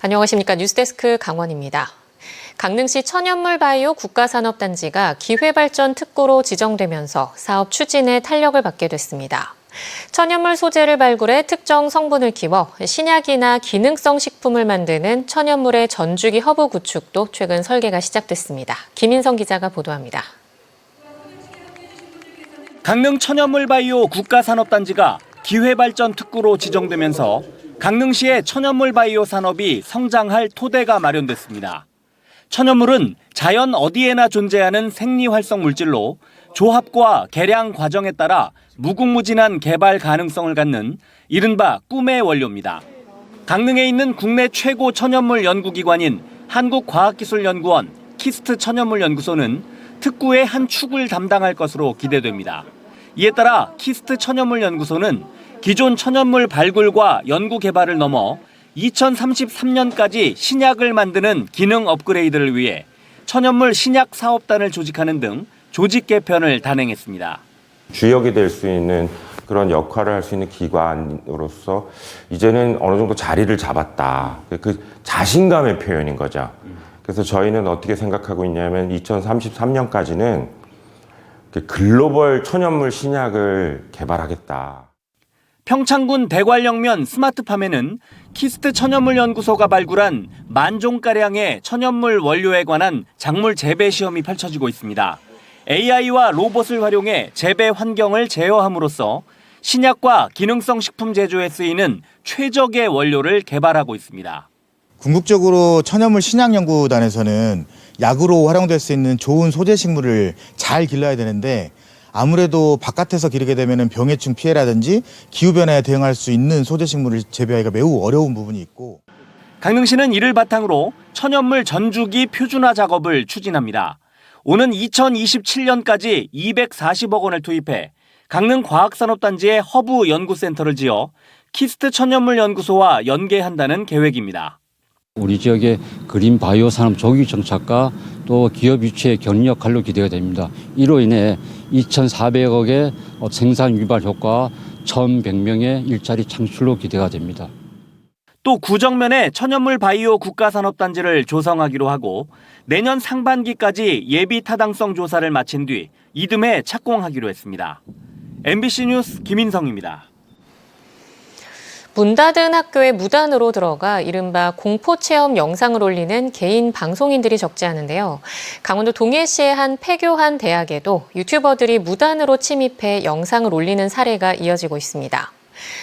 안녕하십니까. 뉴스데스크 강원입니다. 강릉시 천연물바이오 국가산업단지가 기회발전 특구로 지정되면서 사업 추진에 탄력을 받게 됐습니다. 천연물 소재를 발굴해 특정 성분을 키워 신약이나 기능성 식품을 만드는 천연물의 전주기 허브 구축도 최근 설계가 시작됐습니다. 김인성 기자가 보도합니다. 강릉 천연물바이오 국가산업단지가 기회발전 특구로 지정되면서 강릉시의 천연물 바이오 산업이 성장할 토대가 마련됐습니다. 천연물은 자연 어디에나 존재하는 생리활성 물질로 조합과 개량 과정에 따라 무궁무진한 개발 가능성을 갖는 이른바 꿈의 원료입니다. 강릉에 있는 국내 최고 천연물 연구기관인 한국과학기술연구원 키스트 천연물연구소는 특구의 한 축을 담당할 것으로 기대됩니다. 이에 따라 키스트 천연물연구소는 기존 천연물 발굴과 연구 개발을 넘어 2033년까지 신약을 만드는 기능 업그레이드를 위해 천연물 신약 사업단을 조직하는 등 조직 개편을 단행했습니다. 주역이 될 수 있는 그런 역할을 할 수 있는 기관으로서 이제는 어느 정도 자리를 잡았다. 그 자신감의 표현인 거죠. 그래서 저희는 어떻게 생각하고 있냐면 2033년까지는 글로벌 천연물 신약을 개발하겠다. 평창군 대관령면 스마트팜에는 키스트 천연물연구소가 발굴한 10,000종가량의 천연물 원료에 관한 작물 재배 시험이 펼쳐지고 있습니다. AI와 로봇을 활용해 재배 환경을 제어함으로써 신약과 기능성 식품 제조에 쓰이는 최적의 원료를 개발하고 있습니다. 궁극적으로 천연물 신약연구단에서는 약으로 활용될 수 있는 좋은 소재 식물을 잘 길러야 되는데 아무래도 바깥에서 기르게 되면 병해충 피해라든지 기후변화에 대응할 수 있는 소재 식물을 재배하기가 매우 어려운 부분이 있고. 강릉시는 이를 바탕으로 천연물 전주기 표준화 작업을 추진합니다. 오는 2027년까지 240억 원을 투입해 강릉과학산업단지에 허브 연구센터를 지어 키스트 천연물연구소와 연계한다는 계획입니다. 우리 지역의 그린 바이오 산업 조기 정착과 또 기업 유치의 견인 역할로 기대가 됩니다. 이로 인해 2,400억의 생산 유발 효과와 1,100명의 일자리 창출로 기대가 됩니다. 또 구정면에 천연물 바이오 국가산업단지를 조성하기로 하고 내년 상반기까지 예비 타당성 조사를 마친 뒤 이듬해 착공하기로 했습니다. MBC 뉴스 김인성입니다. 문 닫은 학교에 무단으로 들어가 이른바 공포체험 영상을 올리는 개인 방송인들이 적지 않은데요. 강원도 동해시의 한 폐교한 대학에도 유튜버들이 무단으로 침입해 영상을 올리는 사례가 이어지고 있습니다.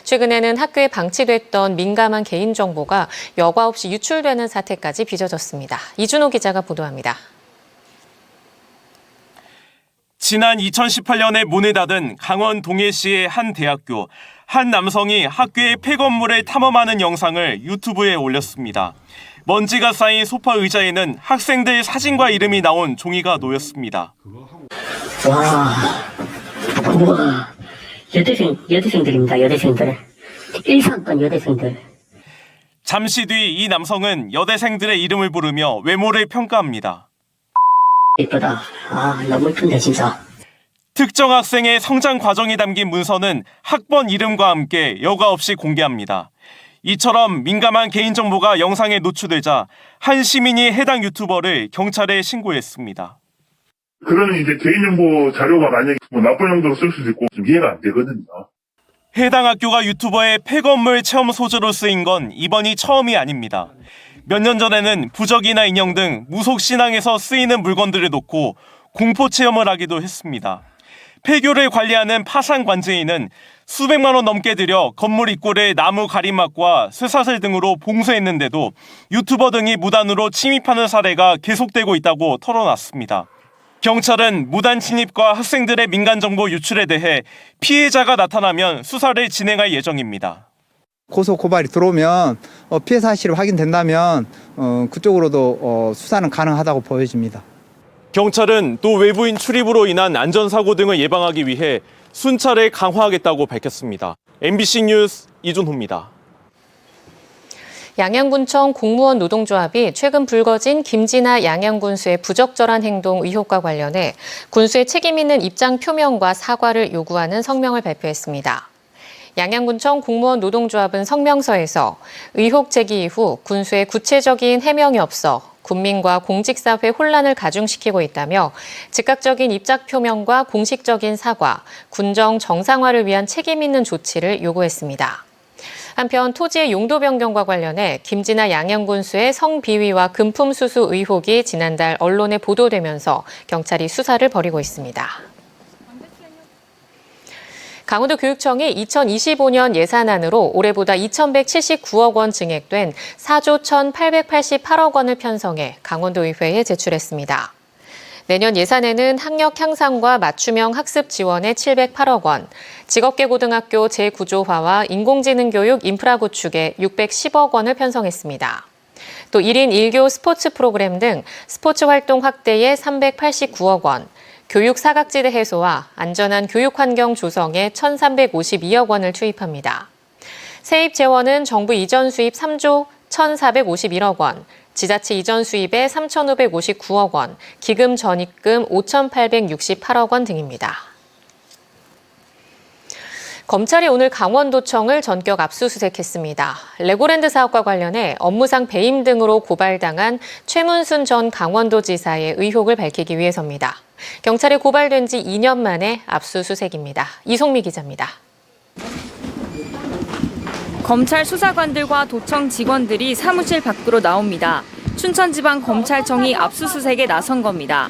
최근에는 학교에 방치됐던 민감한 개인정보가 여과 없이 유출되는 사태까지 빚어졌습니다. 이준호 기자가 보도합니다. 지난 2018년에 문을 닫은 강원 동해시의 한 대학교. 한 남성이 학교의 폐건물을 탐험하는 영상을 유튜브에 올렸습니다. 먼지가 쌓인 소파 의자에는 학생들 사진과 이름이 나온 종이가 놓였습니다. 우와, 여대생들입니다. 여대생들. 1상권 여대생들. 잠시 뒤 이 남성은 여대생들의 이름을 부르며 외모를 평가합니다. 예쁘다. 너무 이쁜데 진짜. 특정 학생의 성장 과정이 담긴 문서는 학번 이름과 함께 여과 없이 공개합니다. 이처럼 민감한 개인정보가 영상에 노출되자 한 시민이 해당 유튜버를 경찰에 신고했습니다. 그러면 이제 개인정보 자료가 만약에 나쁜 용도로 쓸 수도 있고 좀 이해가 안 되거든요. 해당 학교가 유튜버의 폐건물 체험 소재로 쓰인 건 이번이 처음이 아닙니다. 몇 년 전에는 부적이나 인형 등 무속 신앙에서 쓰이는 물건들을 놓고 공포 체험을 하기도 했습니다. 폐교를 관리하는 파산관제인은 수백만 원 넘게 들여 건물 입구를 나무 가림막과 쇠사슬 등으로 봉쇄했는데도 유튜버 등이 무단으로 침입하는 사례가 계속되고 있다고 털어놨습니다. 경찰은 무단 침입과 학생들의 민간정보 유출에 대해 피해자가 나타나면 수사를 진행할 예정입니다. 고소 고발이 들어오면 피해 사실이 확인된다면 그쪽으로도 수사는 가능하다고 보여집니다. 경찰은 또 외부인 출입으로 인한 안전사고 등을 예방하기 위해 순찰을 강화하겠다고 밝혔습니다. MBC 뉴스 이준호입니다. 양양군청 공무원 노동조합이 최근 불거진 김진아 양양군수의 부적절한 행동 의혹과 관련해 군수의 책임 있는 입장 표명과 사과를 요구하는 성명을 발표했습니다. 양양군청 공무원 노동조합은 성명서에서 의혹 제기 이후 군수의 구체적인 해명이 없어 군민과 공직사회 혼란을 가중시키고 있다며 즉각적인 입장 표명과 공식적인 사과, 군정 정상화를 위한 책임 있는 조치를 요구했습니다. 한편 토지의 용도 변경과 관련해 김진아 양양군수의 성비위와 금품 수수 의혹이 지난달 언론에 보도되면서 경찰이 수사를 벌이고 있습니다. 강원도 교육청이 2025년 예산안으로 올해보다 2,179억 원 증액된 4조 1,888억 원을 편성해 강원도의회에 제출했습니다. 내년 예산에는 학력 향상과 맞춤형 학습 지원에 708억 원, 직업계고등학교 재구조화와 인공지능 교육 인프라 구축에 610억 원을 편성했습니다. 또 1인 1교 스포츠 프로그램 등 스포츠 활동 확대에 389억 원, 교육 사각지대 해소와 안전한 교육 환경 조성에 1,352억 원을 투입합니다. 세입 재원은 정부 이전 수입 3조 1,451억 원, 지자체 이전 수입에 3,559억 원, 기금 전입금 5,868억 원 등입니다. 검찰이 오늘 강원도청을 전격 압수수색했습니다. 레고랜드 사업과 관련해 업무상 배임 등으로 고발당한 최문순 전 강원도지사의 의혹을 밝히기 위해서입니다. 경찰에 고발된 지 2년 만에 압수수색입니다. 이송미 기자입니다. 검찰 수사관들과 도청 직원들이 사무실 밖으로 나옵니다. 춘천지방검찰청이 압수수색에 나선 겁니다.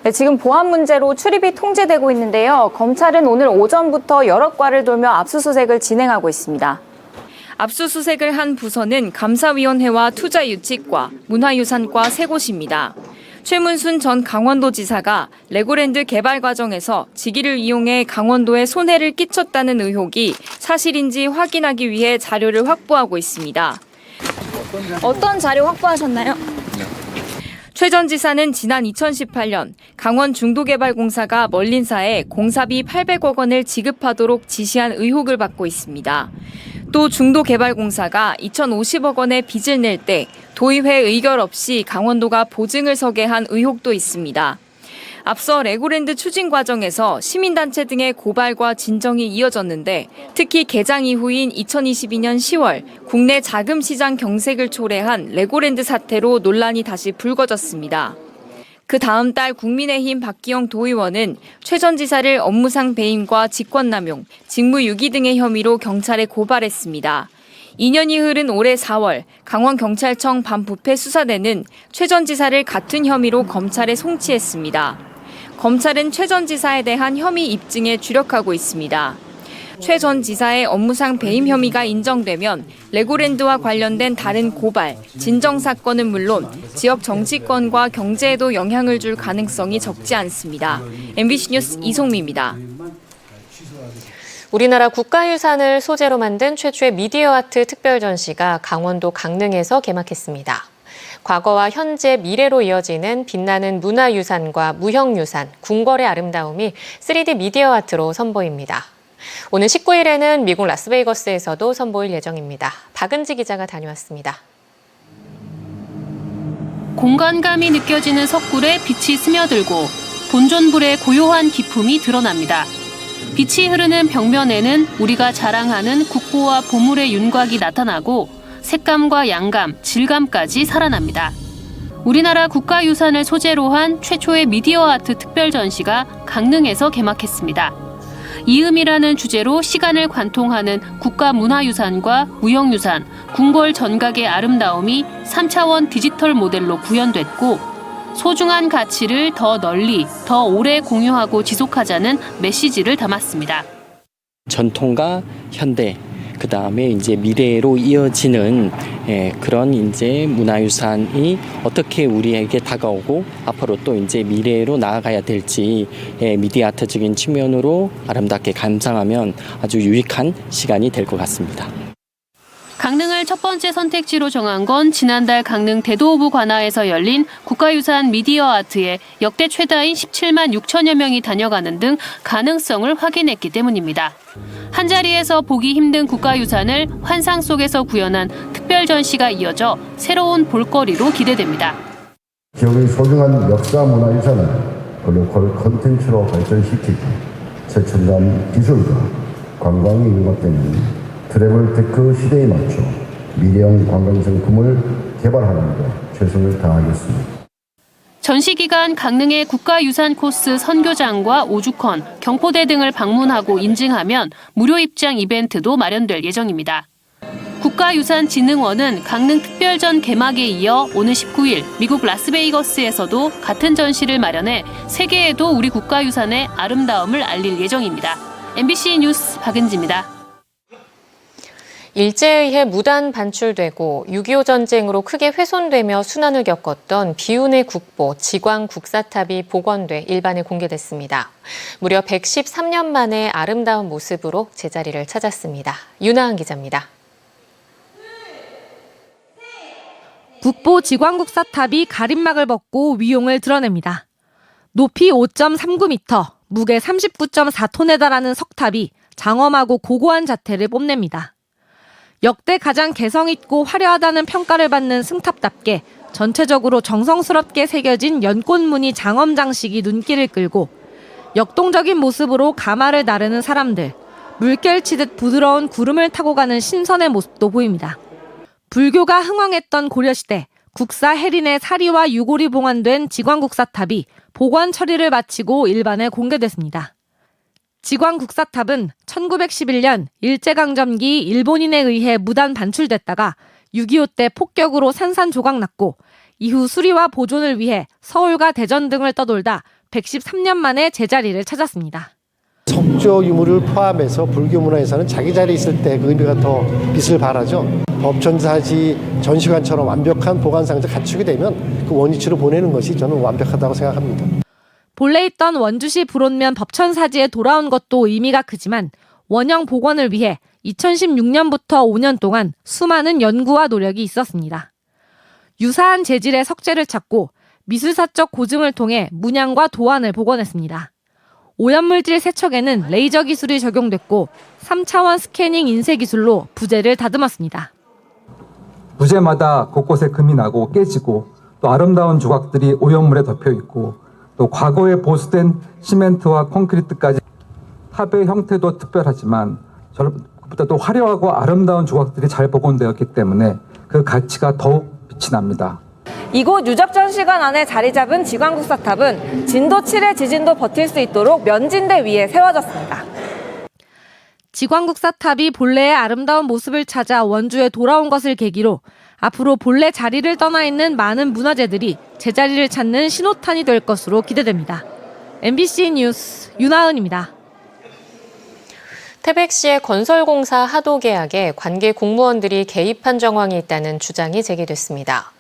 네, 지금 보안 문제로 출입이 통제되고 있는데요. 검찰은 오늘 오전부터 여러 과를 돌며 압수수색을 진행하고 있습니다. 압수수색을 한 부서는 감사위원회와 투자유치과, 문화유산과 세 곳입니다. 최문순 전 강원도지사가 레고랜드 개발 과정에서 직위를 이용해 강원도에 손해를 끼쳤다는 의혹이 사실인지 확인하기 위해 자료를 확보하고 있습니다. 어떤 자료 확보하셨나요? 최 전 지사는 지난 2018년 강원 중도개발공사가 멀린사에 공사비 800억 원을 지급하도록 지시한 의혹을 받고 있습니다. 또 중도개발공사가 2,050억 원의 빚을 낼 때 도의회 의결 없이 강원도가 보증을 서게 한 의혹도 있습니다. 앞서 레고랜드 추진 과정에서 시민단체 등의 고발과 진정이 이어졌는데 특히 개장 이후인 2022년 10월 국내 자금 시장 경색을 초래한 레고랜드 사태로 논란이 다시 불거졌습니다. 그 다음 달 국민의힘 박기영 도의원은 최 전 지사를 업무상 배임과 직권남용, 직무유기 등의 혐의로 경찰에 고발했습니다. 2년이 흐른 올해 4월 강원경찰청 반부패 수사대는 최 전 지사를 같은 혐의로 검찰에 송치했습니다. 검찰은 최 전 지사에 대한 혐의 입증에 주력하고 있습니다. 최 전 지사의 업무상 배임 혐의가 인정되면 레고랜드와 관련된 다른 고발, 진정 사건은 물론 지역 정치권과 경제에도 영향을 줄 가능성이 적지 않습니다. MBC 뉴스 이송미입니다. 우리나라 국가유산을 소재로 만든 최초의 미디어 아트 특별 전시가 강원도 강릉에서 개막했습니다. 과거와 현재, 미래로 이어지는 빛나는 문화유산과 무형유산, 궁궐의 아름다움이 3D 미디어 아트로 선보입니다. 오는 19일에는 미국 라스베이거스에서도 선보일 예정입니다. 박은지 기자가 다녀왔습니다. 공간감이 느껴지는 석굴에 빛이 스며들고 본존불의 고요한 기품이 드러납니다. 빛이 흐르는 벽면에는 우리가 자랑하는 국보와 보물의 윤곽이 나타나고 색감과 양감, 질감까지 살아납니다. 우리나라 국가유산을 소재로 한 최초의 미디어 아트 특별 전시가 강릉에서 개막했습니다. 이음이라는 주제로 시간을 관통하는 국가문화유산과 무형유산, 궁궐 전각의 아름다움이 3차원 디지털 모델로 구현됐고 소중한 가치를 더 널리, 더 오래 공유하고 지속하자는 메시지를 담았습니다. 전통과 현대, 그 다음에 이제 미래로 이어지는 그런 이제 문화유산이 어떻게 우리에게 다가오고 앞으로 또 이제 미래로 나아가야 될지 미디어 아트적인 측면으로 아름답게 감상하면 아주 유익한 시간이 될 것 같습니다. 강릉을 첫 번째 선택지로 정한 건 지난달 강릉 대도호부 관아에서 열린 국가유산 미디어 아트에 역대 최다인 17만 6천여 명이 다녀가는 등 가능성을 확인했기 때문입니다. 한자리에서 보기 힘든 국가유산을 환상 속에서 구현한 특별 전시가 이어져 새로운 볼거리로 기대됩니다. 지역의 소중한 역사 문화유산을 글로컬 콘텐츠로 발전시키고 최첨단 기술과 관광이 일각되는 트래블테크 시대에 맞춰 미래형 관광상품을 개발하는 데 최선을 다하겠습니다. 전시 기간 강릉의 국가유산 코스 선교장과 오죽헌, 경포대 등을 방문하고 인증하면 무료 입장 이벤트도 마련될 예정입니다. 국가유산진흥원은 강릉 특별전 개막에 이어 오는 19일 미국 라스베이거스에서도 같은 전시를 마련해 세계에도 우리 국가유산의 아름다움을 알릴 예정입니다. MBC 뉴스 박은지입니다. 일제에 의해 무단 반출되고 6.25 전쟁으로 크게 훼손되며 순환을 겪었던 비운의 국보 지광 국사탑이 복원돼 일반에 공개됐습니다. 무려 113년 만에 아름다운 모습으로 제자리를 찾았습니다. 윤하은 기자입니다. 국보 지광국사탑이 가림막을 벗고 위용을 드러냅니다. 높이 5.39m, 무게 39.4톤에 달하는 석탑이 장엄하고 고고한 자태를 뽐냅니다. 역대 가장 개성있고 화려하다는 평가를 받는 승탑답게 전체적으로 정성스럽게 새겨진 연꽃무늬 장엄 장식이 눈길을 끌고 역동적인 모습으로 가마를 나르는 사람들, 물결치듯 부드러운 구름을 타고 가는 신선의 모습도 보입니다. 불교가 흥왕했던 고려시대 국사 해린의 사리와 유골이 봉안된 지광국사탑이 복원 처리를 마치고 일반에 공개됐습니다. 지광국사탑은 1911년 일제강점기 일본인에 의해 무단 반출됐다가 6.25 때 폭격으로 산산조각났고 이후 수리와 보존을 위해 서울과 대전 등을 떠돌다 113년 만에 제자리를 찾았습니다. 석조 유물을 포함해서 불교 문화에서는 자기 자리에 있을 때 그 의미가 더 빛을 발하죠. 법전사지 전시관처럼 완벽한 보관상자 갖추게 되면 그 원위치로 보내는 것이 저는 완벽하다고 생각합니다. 본래 있던 원주시 불온면 법천사지에 돌아온 것도 의미가 크지만 원형 복원을 위해 2016년부터 5년 동안 수많은 연구와 노력이 있었습니다. 유사한 재질의 석재를 찾고 미술사적 고증을 통해 문양과 도안을 복원했습니다. 오염물질 세척에는 레이저 기술이 적용됐고 3차원 스캐닝 인쇄 기술로 부재를 다듬었습니다. 부재마다 곳곳에 금이 나고 깨지고 또 아름다운 조각들이 오염물에 덮여 있고 또 과거에 보수된 시멘트와 콘크리트까지 탑의 형태도 특별하지만 그보다도 화려하고 아름다운 조각들이 잘 복원되었기 때문에 그 가치가 더욱 빛이 납니다. 이곳 유적전시관 안에 자리 잡은 지광국사탑은 진도 7의 지진도 버틸 수 있도록 면진대 위에 세워졌습니다. 지광국사탑이 본래의 아름다운 모습을 찾아 원주에 돌아온 것을 계기로 앞으로 본래 자리를 떠나 있는 많은 문화재들이 제자리를 찾는 신호탄이 될 것으로 기대됩니다. MBC 뉴스 윤하은입니다. 태백시의 건설공사 하도 계약에 관계 공무원들이 개입한 정황이 있다는 주장이 제기됐습니다.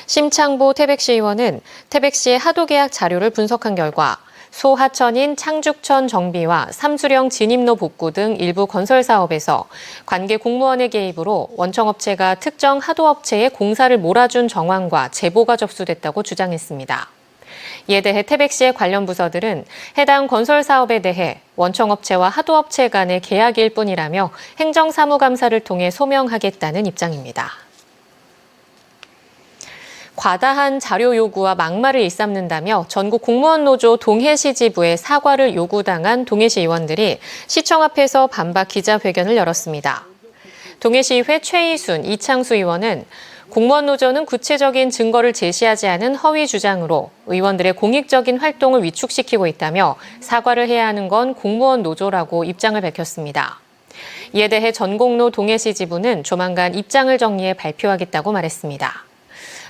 심창보 태백시 의원은 태백시의 하도 계약 자료를 분석한 결과 소하천인 창죽천 정비와 삼수령 진입로 복구 등 일부 건설 사업에서 관계 공무원의 개입으로 원청업체가 특정 하도업체에 공사를 몰아준 정황과 제보가 접수됐다고 주장했습니다. 이에 대해 태백시의 관련 부서들은 해당 건설 사업에 대해 원청업체와 하도업체 간의 계약일 뿐이라며 행정사무감사를 통해 소명하겠다는 입장입니다. 과다한 자료 요구와 막말을 일삼는다며 전국 공무원 노조 동해시 지부에 사과를 요구당한 동해시 의원들이 시청 앞에서 반박 기자회견을 열었습니다. 동해시의회 최희순, 이창수 의원은 공무원 노조는 구체적인 증거를 제시하지 않은 허위 주장으로 의원들의 공익적인 활동을 위축시키고 있다며 사과를 해야 하는 건 공무원 노조라고 입장을 밝혔습니다. 이에 대해 전공로 동해시 지부는 조만간 입장을 정리해 발표하겠다고 말했습니다.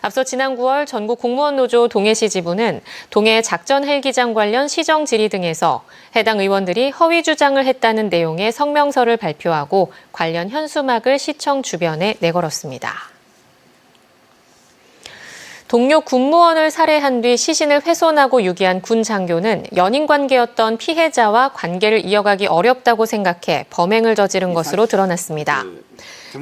앞서 지난 9월 전국 공무원 노조 동해시 지부는 동해 작전 헬기장 관련 시정 질의 등에서 해당 의원들이 허위 주장을 했다는 내용의 성명서를 발표하고 관련 현수막을 시청 주변에 내걸었습니다. 동료 군무원을 살해한 뒤 시신을 훼손하고 유기한 군 장교는 연인 관계였던 피해자와 관계를 이어가기 어렵다고 생각해 범행을 저지른 것으로 드러났습니다.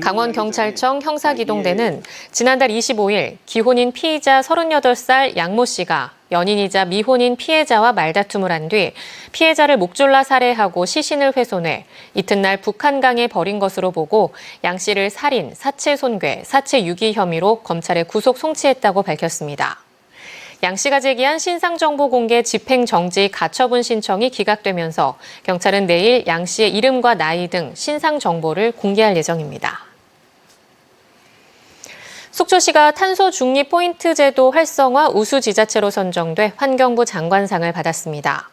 강원경찰청 형사기동대는 지난달 25일 기혼인 피의자 38살 양모 씨가 연인이자 미혼인 피해자와 말다툼을 한 뒤 피해자를 목졸라 살해하고 시신을 훼손해 이튿날 북한강에 버린 것으로 보고 양 씨를 살인, 사체 손괴, 사체 유기 혐의로 검찰에 구속 송치했다고 밝혔습니다. 양 씨가 제기한 신상정보 공개 집행정지 가처분 신청이 기각되면서 경찰은 내일 양 씨의 이름과 나이 등 신상정보를 공개할 예정입니다. 속초시가 탄소 중립 포인트 제도 활성화 우수 지자체로 선정돼 환경부 장관상을 받았습니다.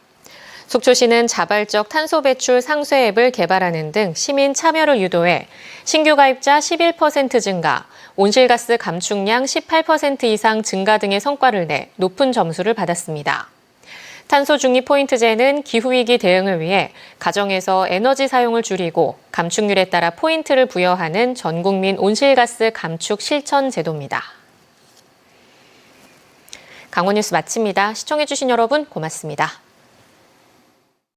속초시는 자발적 탄소 배출 상쇄 앱을 개발하는 등 시민 참여를 유도해 신규 가입자 11% 증가, 온실가스 감축량 18% 이상 증가 등의 성과를 내 높은 점수를 받았습니다. 탄소 중립 포인트제는 기후위기 대응을 위해 가정에서 에너지 사용을 줄이고 감축률에 따라 포인트를 부여하는 전국민 온실가스 감축 실천 제도입니다. 강원 뉴스 마칩니다. 시청해주신 여러분 고맙습니다.